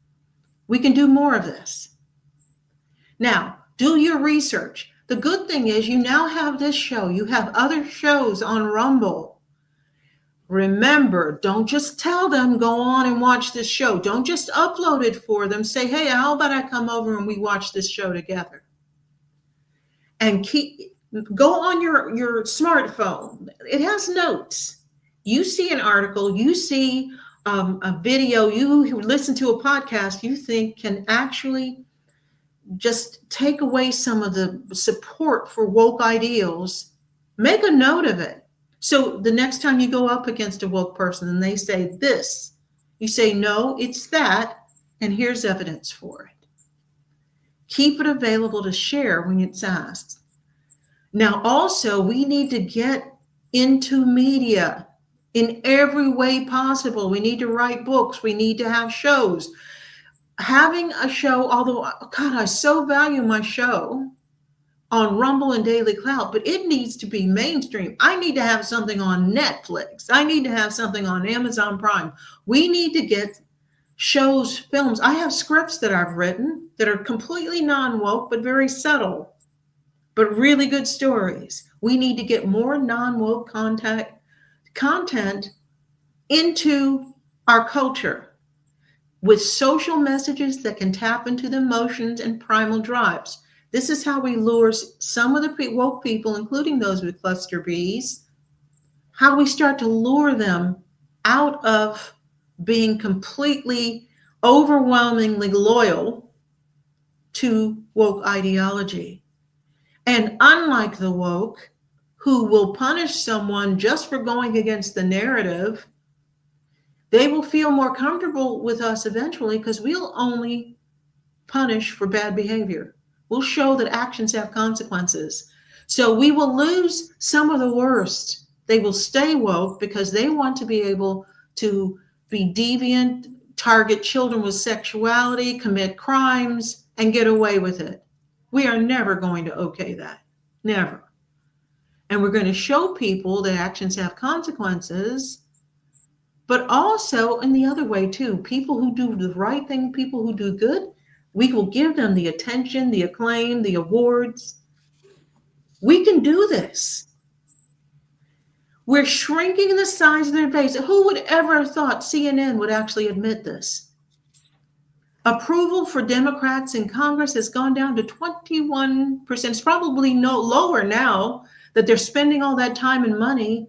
[SPEAKER 1] We can do more of this. Now, do your research. The good thing is you now have this show. You have other shows on Rumble. Remember, don't just tell them, go on and watch this show. Don't just upload it for them. Say, hey, how about I come over and we watch this show together? And go on your smartphone. It has notes. You see an article, you see a video, you listen to a podcast you think can actually just take away some of the support for woke ideals. Make a note of it. So the next time you go up against a woke person and they say this, you say, no, it's that, and here's evidence for it. Keep it available to share when it's asked. Now, also, we need to get into media in every way possible. We need to write books. We need to have shows. Having a show, although, God, I so value my show on Rumble and Daily Cloud, but it needs to be mainstream. I need to have something on Netflix. I need to have something on Amazon Prime. We need to get shows, films. I have scripts that I've written that are completely non-woke, but very subtle, but really good stories. We need to get more non-woke content into our culture with social messages that can tap into the emotions and primal drives. This is how we lure some of the woke people, including those with cluster Bs, how we start to lure them out of being completely overwhelmingly loyal to woke ideology. And unlike the woke, who will punish someone just for going against the narrative, they will feel more comfortable with us eventually because we'll only punish for bad behavior. We'll show that actions have consequences. So we will lose some of the worst. They will stay woke because they want to be able to be deviant, target children with sexuality, commit crimes, and get away with it. We are never going to okay that. Never. And we're going to show people that actions have consequences, but also in the other way too. People who do the right thing, people who do good, we will give them the attention, the acclaim, the awards. We can do this. We're shrinking the size of their base. Who would ever have thought CNN would actually admit this? Approval for Democrats in Congress has gone down to 21%. It's probably no lower now that they're spending all that time and money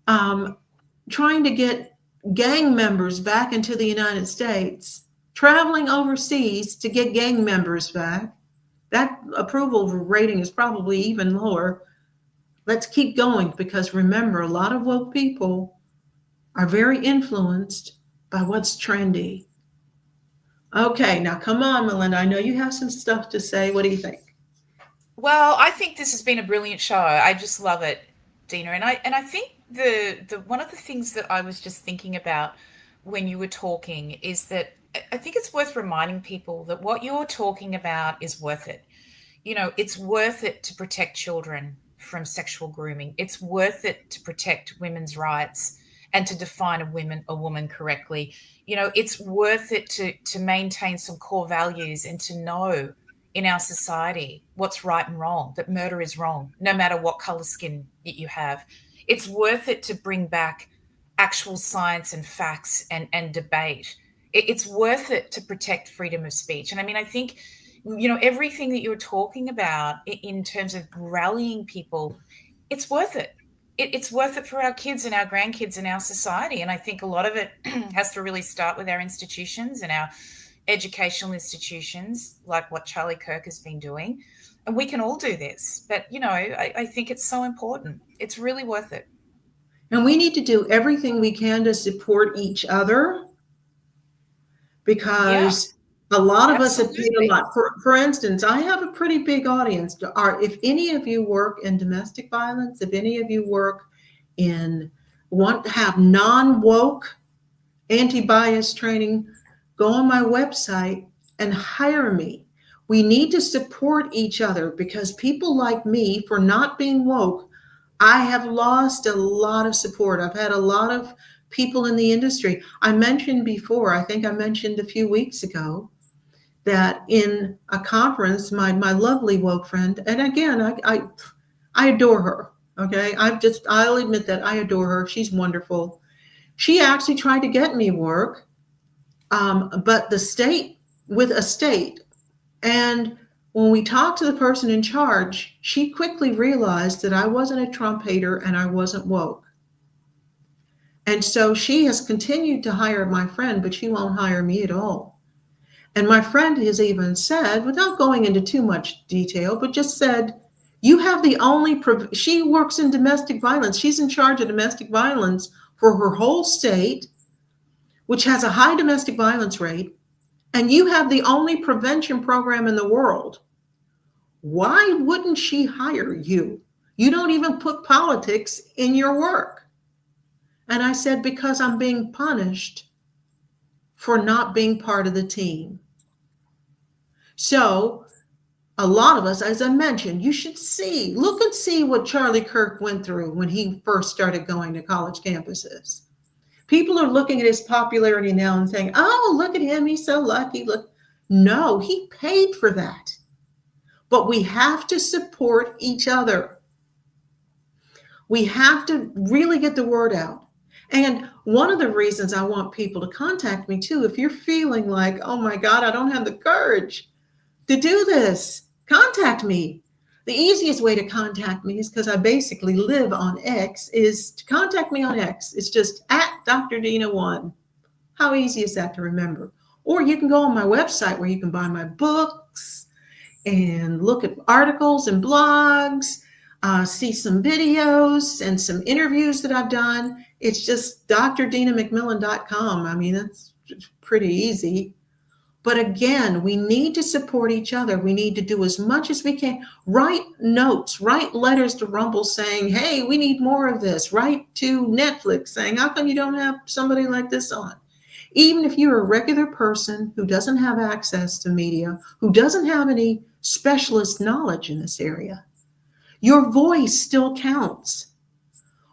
[SPEAKER 1] trying to get gang members back into the United States, traveling overseas to get gang members back. That approval rating is probably even lower. Let's keep going because remember, a lot of woke people are very influenced by what's trendy. Okay, now come on, Melinda. I know you have some stuff to say. What do you think?
[SPEAKER 2] Well, I think this has been a brilliant show. I just love it, Dina. And I think the one of the things that I was just thinking about when you were talking is that I think it's worth reminding people that what you're talking about is worth it. You know, it's worth it to protect children from sexual grooming. It's worth it to protect women's rights and to define a woman correctly. You know, it's worth it to maintain some core values and to know in our society what's right and wrong, that murder is wrong, no matter what color skin that you have. It's worth it to bring back actual science and facts and debate. It's worth it to protect freedom of speech. And I mean, I think, you know, everything that you're talking about in terms of rallying people, it's worth it. It's worth it for our kids and our grandkids and our society. And I think a lot of it has to really start with our institutions and our educational institutions, like what Charlie Kirk has been doing. And we can all do this. But, you know, I think it's so important. It's really worth it.
[SPEAKER 1] And we need to do everything we can to support each other because a lot of us have paid a lot. For instance, I have a pretty big audience. If any of you work in domestic violence, if any of you want to have non-woke anti-bias training, go on my website and hire me. We need to support each other because people like me, for not being woke, I have lost a lot of support. I've had a lot of people in the industry. I mentioned before, I think I mentioned a few weeks ago, that in a conference, my lovely woke friend, and again, I adore her. Okay, I'll admit that I adore her. She's wonderful. She actually tried to get me work, but with a state. And when we talked to the person in charge, she quickly realized that I wasn't a Trump hater and I wasn't woke. And so she has continued to hire my friend, but she won't hire me at all. And my friend has even said, without going into too much detail, but just said, you have the only, she works in domestic violence. She's in charge of domestic violence for her whole state, which has a high domestic violence rate. And you have the only prevention program in the world. Why wouldn't she hire you? You don't even put politics in your work. And I said, because I'm being punished for not being part of the team. So a lot of us, as I mentioned, you should look and see what Charlie Kirk went through when he first started going to college campuses. People are looking at his popularity now and saying, oh, look at him, he's so lucky. Look, no, he paid for that. But we have to support each other. We have to really get the word out. And one of the reasons I want people to contact me too, if you're feeling like, oh my God, I don't have the courage to do this, contact me. The easiest way to contact me is because I basically live on X, is to contact me on X. It's just at Dr. Dina 1. How easy is that to remember? Or you can go on my website where you can buy my books and look at articles and blogs, see some videos and some interviews that I've done. It's just drdinamcmillan.com. I mean, that's pretty easy. But again, we need to support each other. We need to do as much as we can. Write notes, write letters to Rumble saying, hey, we need more of this. Write to Netflix saying, how come you don't have somebody like this on? Even if you're a regular person who doesn't have access to media, who doesn't have any specialist knowledge in this area, your voice still counts.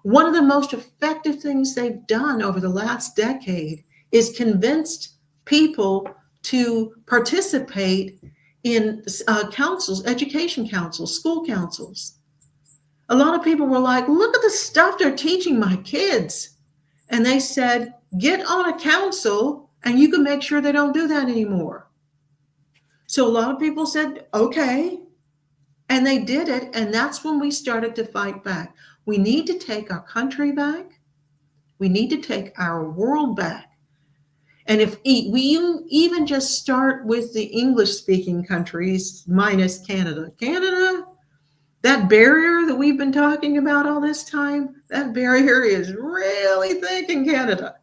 [SPEAKER 1] One of the most effective things they've done over the last decade is convinced people to participate in councils, education councils, school councils. A lot of people were like, look at the stuff they're teaching my kids. And they said, get on a council and you can make sure they don't do that anymore. So a lot of people said, okay. And they did it. And that's when we started to fight back. We need to take our country back. We need to take our world back. And if we even just start with the English speaking countries minus Canada, that barrier that we've been talking about all this time, that barrier is really thick in Canada.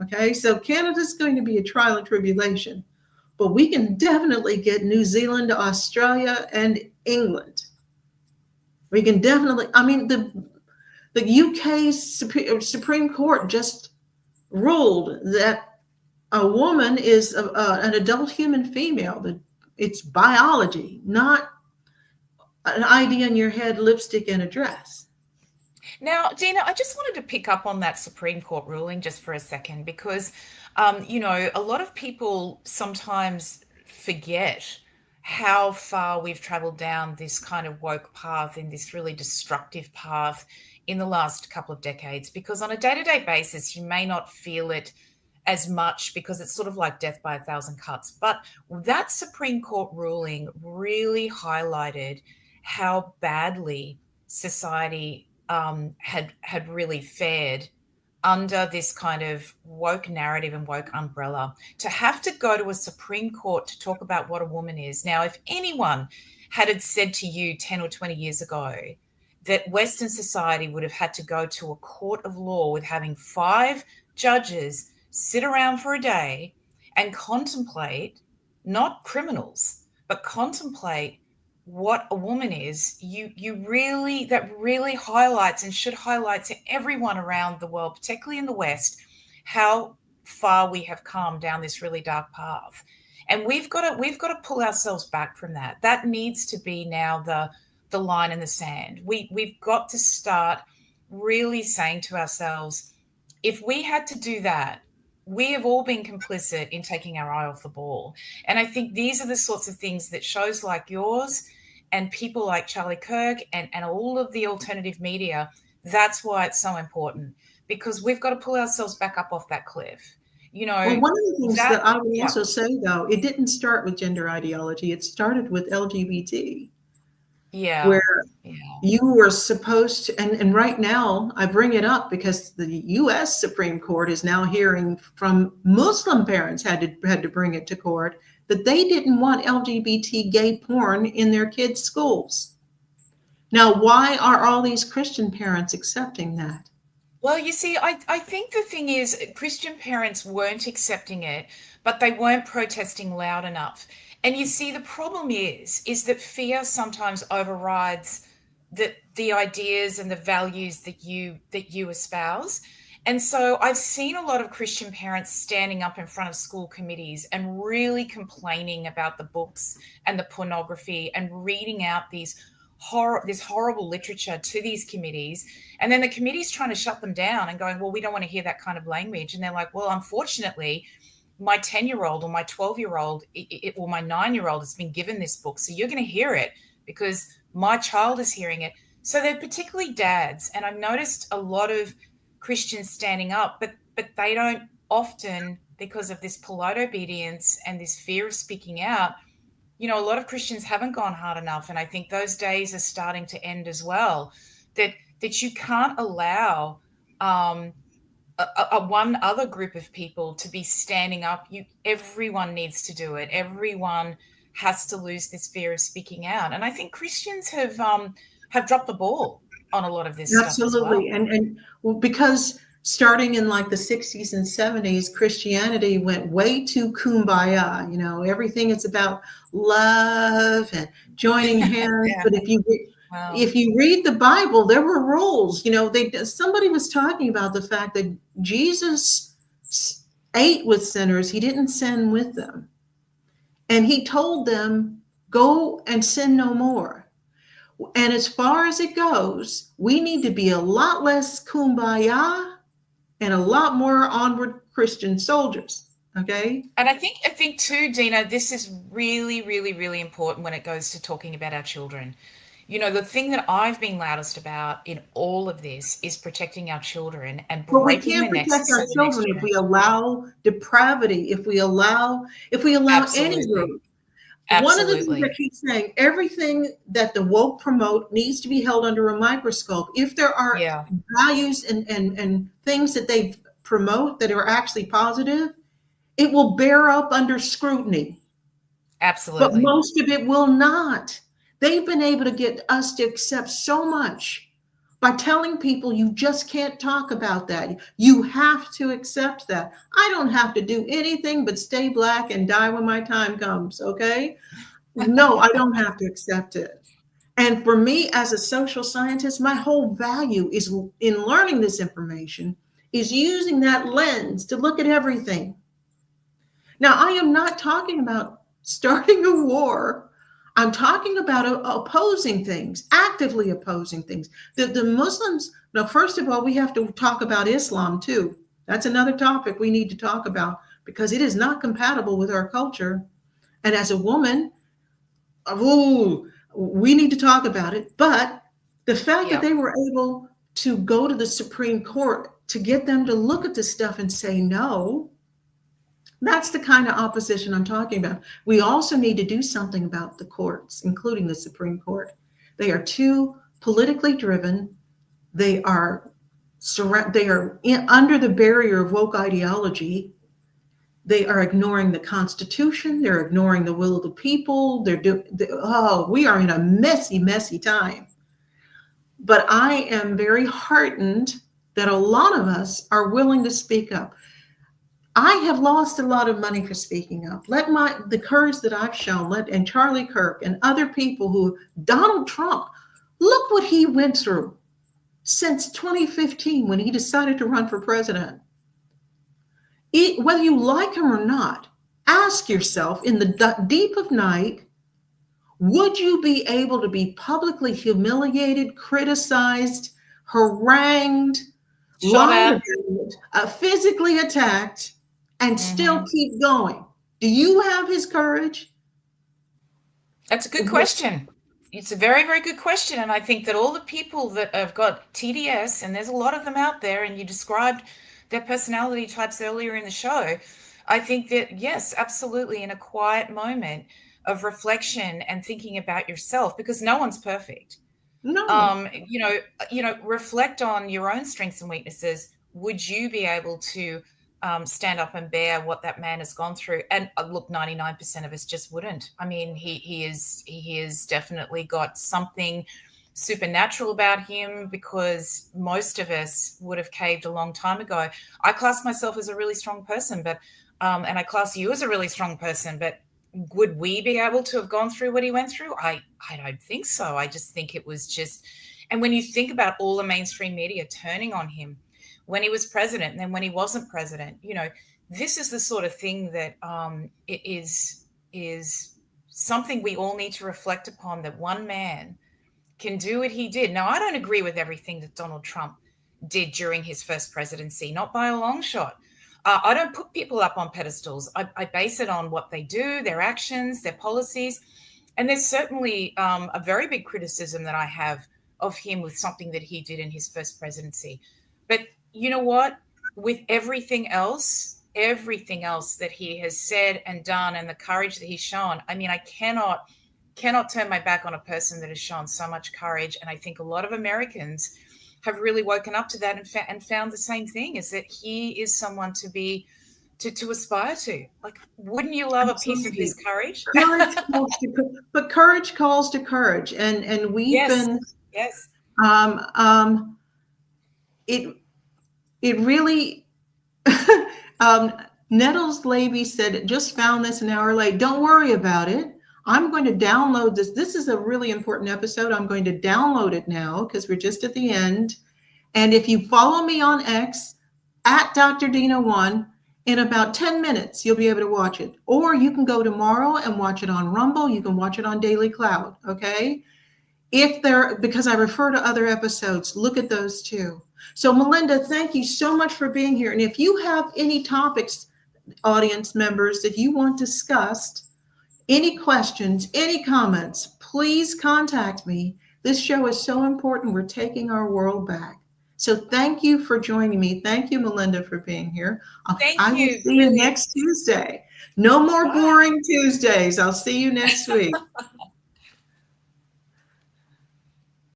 [SPEAKER 1] Okay, so Canada's going to be a trial and tribulation, but we can definitely get New Zealand, Australia, and England. We can definitely, I mean, the UK Supreme Court just ruled that a woman is an adult human female. That it's biology, not an idea in your head, lipstick, and a dress.
[SPEAKER 2] Now, Dina, I just wanted to pick up on that Supreme Court ruling just for a second because, a lot of people sometimes forget how far we've traveled down this kind of woke path and this really destructive path in the last couple of decades, because on a day-to-day basis, you may not feel it as much because it's sort of like death by 1,000 cuts. But that Supreme Court ruling really highlighted how badly society had really fared under this kind of woke narrative and woke umbrella. To have to go to a Supreme Court to talk about what a woman is. Now, if anyone had said to you 10 or 20 years ago that Western society would have had to go to a court of law with having 5 judges sit around for a day and contemplate, not criminals, but contemplate what a woman is, that really highlights and should highlight to everyone around the world, particularly in the West, how far we have come down this really dark path. And we've got to pull ourselves back from that. That needs to be now the line in the sand. We've got to start really saying to ourselves, if we had to do that, we have all been complicit in taking our eye off the ball. And I think these are the sorts of things that shows like yours and people like Charlie Kirk and all of the alternative media, that's why it's so important, because we've got to pull ourselves back up off that cliff.
[SPEAKER 1] Well, one of the things that I would also say, though, it didn't start with gender ideology. It started with LGBT.
[SPEAKER 2] Yeah.
[SPEAKER 1] Where you were supposed to, and right now I bring it up because the U.S. Supreme Court is now hearing from Muslim parents had to bring it to court that they didn't want LGBT gay porn in their kids' schools. Now, why are all these Christian parents accepting that?
[SPEAKER 2] Well, you see, I think the thing is Christian parents weren't accepting it, but they weren't protesting loud enough. And you see, the problem is that fear sometimes overrides the ideas and the values that you espouse. And so I've seen a lot of Christian parents standing up in front of school committees and really complaining about the books and the pornography and reading out this horrible literature to these committees. And then the committee's trying to shut them down and going, well, we don't want to hear that kind of language. And they're like, well, unfortunately, my 10-year-old or my 12-year-old or my 9-year-old has been given this book. So you're going to hear it because my child is hearing it. So they're particularly dads. And I've noticed a lot of Christians standing up, but they don't often, because of this polite obedience and this fear of speaking out, a lot of Christians haven't gone hard enough. And I think those days are starting to end as well, that you can't allow one other group of people to be standing up. Everyone needs to do it. Everyone has to lose this fear of speaking out. And I think Christians have dropped the ball on a lot of this stuff as well.
[SPEAKER 1] Absolutely. And well, because starting in like the 60s and 70s, Christianity went way too kumbaya. You know, everything is about love and joining hands.
[SPEAKER 2] Yeah.
[SPEAKER 1] But
[SPEAKER 2] Wow.
[SPEAKER 1] if you read the Bible, there were rules. You know, somebody was talking about the fact that Jesus ate with sinners. He didn't sin with them. And he told them, go and sin no more. And as far as it goes, we need to be a lot less kumbaya and a lot more onward Christian soldiers. Okay.
[SPEAKER 2] And I think too, Dina, this is really, really, really important when it goes to talking about our children. You know, the thing that I've been loudest about in all of this is protecting our children and
[SPEAKER 1] But we
[SPEAKER 2] breaking
[SPEAKER 1] can't
[SPEAKER 2] the
[SPEAKER 1] protect
[SPEAKER 2] nexus
[SPEAKER 1] our
[SPEAKER 2] of the next
[SPEAKER 1] children if we
[SPEAKER 2] generation.
[SPEAKER 1] allow depravity, if we allow any
[SPEAKER 2] Absolutely.
[SPEAKER 1] group. One of the things
[SPEAKER 2] Absolutely.
[SPEAKER 1] I keep saying, everything that the woke promote needs to be held under a microscope. If there are
[SPEAKER 2] Yeah,
[SPEAKER 1] values and things that they promote that are actually positive, it will bear up under scrutiny. But
[SPEAKER 2] absolutely.
[SPEAKER 1] most of it will not. They've been able to get us to accept so much by telling people you just can't talk about that. You have to accept that. I don't have to do anything but stay black and die when my time comes, okay? No, I don't have to accept it. And for me as a social scientist, my whole value is in learning this information is using that lens to look at everything. Now, I am not talking about starting a war. I'm talking about opposing things, actively opposing things. The Muslims, now, first of all, we have to talk about Islam too. That's another topic we need to talk about because it is not compatible with our culture. And as a woman, oh, we need to talk about it. But the fact that
[SPEAKER 2] Yeah.
[SPEAKER 1] they were able to go to the Supreme Court to get them to look at this stuff and say no, that's the kind of opposition I'm talking about. We also need to do something about the courts, including the Supreme Court. They are too politically driven. They are under the barrier of woke ideology. They are ignoring the Constitution. They're ignoring the will of the people. We are in a messy, messy time. But I am very heartened that a lot of us are willing to speak up. I have lost a lot of money for speaking up. The courage that I've shown, and Charlie Kirk and other people Donald Trump, look what he went through since 2015 when he decided to run for president. Whether you like him or not, ask yourself in the deep of night, would you be able to be publicly humiliated, criticized, harangued,
[SPEAKER 2] Shot
[SPEAKER 1] lied
[SPEAKER 2] at.
[SPEAKER 1] about, physically attacked, and still
[SPEAKER 2] Hmm.
[SPEAKER 1] keep going? Do you have his courage?
[SPEAKER 2] That's a good question. It's a very, very good question. And I think that all the people that have got TDS, and there's a lot of them out there, and you described their personality types earlier in the show. I think that, yes, absolutely, in a quiet moment of reflection and thinking about yourself, because no one's perfect.
[SPEAKER 1] No.
[SPEAKER 2] Reflect on your own strengths and weaknesses. Would you be able to stand up and bear what that man has gone through? And look, 99% of us just wouldn't. I mean, he is definitely got something supernatural about him, because most of us would have caved a long time ago. I class myself as a really strong person, but and I class you as a really strong person, but would we be able to have gone through what he went through? I don't think so. I just think it was just, and when you think about all the mainstream media turning on him when he was president and then when he wasn't president, this is the sort of thing that is something we all need to reflect upon, that one man can do what he did. Now, I don't agree with everything that Donald Trump did during his first presidency, not by a long shot. I don't put people up on pedestals. I base it on what they do, their actions, their policies. And there's certainly a very big criticism that I have of him with something that he did in his first presidency. But you know what? With everything else that he has said and done, and the courage that he's shown, I mean, I cannot turn my back on a person that has shown so much courage. And I think a lot of Americans have really woken up to that and found the same thing, is that he is someone to aspire to. Like, wouldn't you love
[SPEAKER 1] Absolutely.
[SPEAKER 2] a piece of his courage?
[SPEAKER 1] But courage calls to courage, and we've been it really Nettles Levy said, just found this an hour late. Don't worry about it. I'm going to download this. This is a really important episode. I'm going to download it now because we're just at the end. And if you follow me on X at Dr. Dina 1, in about 10 minutes, you'll be able to watch it. Or you can go tomorrow and watch it on Rumble. You can watch it on Daily Cloud. Okay. Because I refer to other episodes, look at those too. So Melinda, thank you so much for being here. And if you have any topics, audience members, that you want discussed, any questions, any comments, please contact me. This show is so important. We're taking our world back. So thank you for joining me. Thank you, Melinda, for being here. I will see you next Tuesday. No more boring Tuesdays. I'll see you next week.